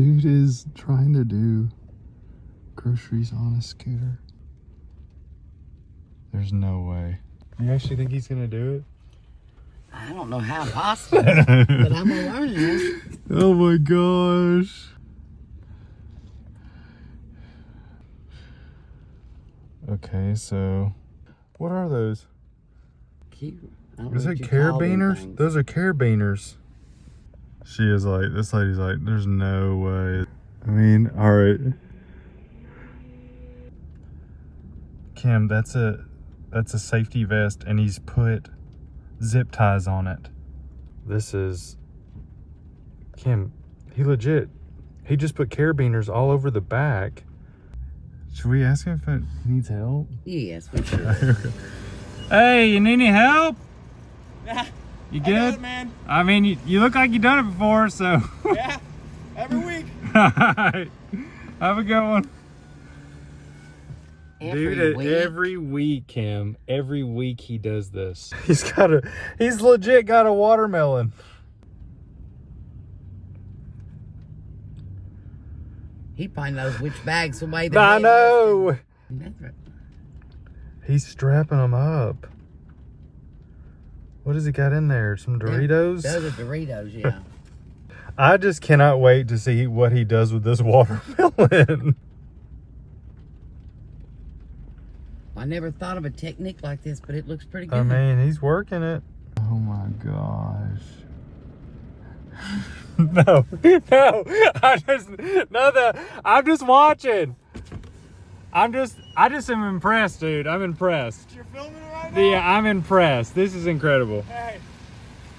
Dude is trying to do groceries on a scooter. There's no way. You actually think he's gonna do it? I don't know how possible, but I'm gonna learn this. Oh my gosh. Okay, so what are those? Cute. Is it carabiners? Those are carabiners. She is like, this lady's like, there's no way. I mean, all right. Kim, that's a safety vest, and he's put zip ties on it. This is, Kim, he just put carabiners all over the back. Should we ask him if he needs help? Yes, we should. Okay. Hey, you need any help? Nah, You good? I got it, man. I mean, you look like you've done it before, so. Yeah, every week. Alright. Have a good one. Every week? Every week, Kim. Every week he does this. He's legit got a watermelon. He probably knows which bags away. I know. That's right. He's strapping them up. What has he got in there? Some Doritos? Those are Doritos, yeah. I just cannot wait to see what he does with this watermelon. I never thought of a technique like this, but it looks pretty good. I mean, he's working it. Oh my gosh. No, I'm just watching. I just am impressed, dude. I'm impressed. You're filming it right now? Yeah, I'm impressed. This is incredible. Hey,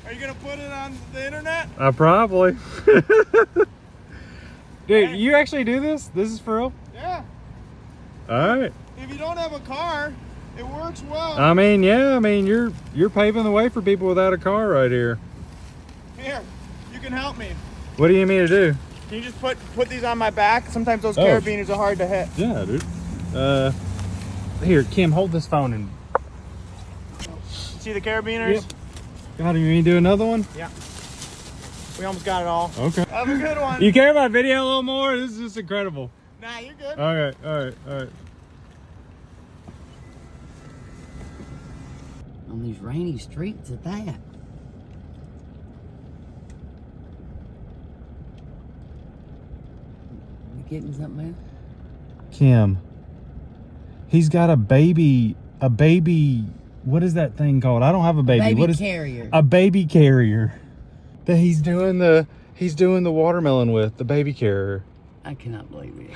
are you gonna put it on the internet? Probably. Dude, Hey. you actually do this? This is for real? Yeah. All right. If you don't have a car, it works well. I mean, yeah. I mean, you're paving the way for people without a car right here. Here, you can help me. What do you need me to do? Can you just put these on my back? Sometimes those Oh. carabiners are hard to hit. Yeah, dude. Here, Kim, hold this phone and. See the carabiners? Yep. God, you need to do another one? Yeah. We almost got it all. Okay. Have a good one. You care about video a little more? This is just incredible. Nah, you're good. All right. On these rainy streets at that. You getting something else? Kim, he's got a baby, what is that thing called? I don't have a baby. Baby What is carrier. a baby carrier that he's doing the watermelon with, the baby carrier. I cannot believe it.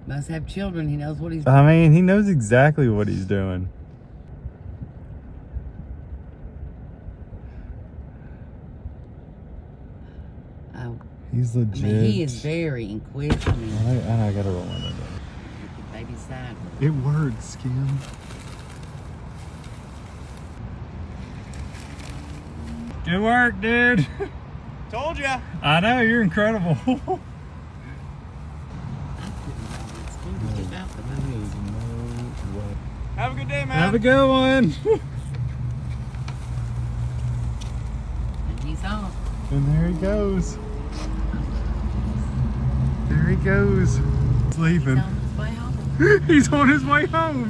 Must have children. He knows what he's doing. I mean, he knows exactly what he's doing. Oh, He's I legit. mean, he is very inquisitive. I mean, I gotta roll into that. baby side. It works, Kim. Good work, dude. Told ya. I know, you're incredible. Have a good day, man. Have a good one. And he's off. And there he goes. There he goes. He's leaving. He's on his way home. He's on his way home.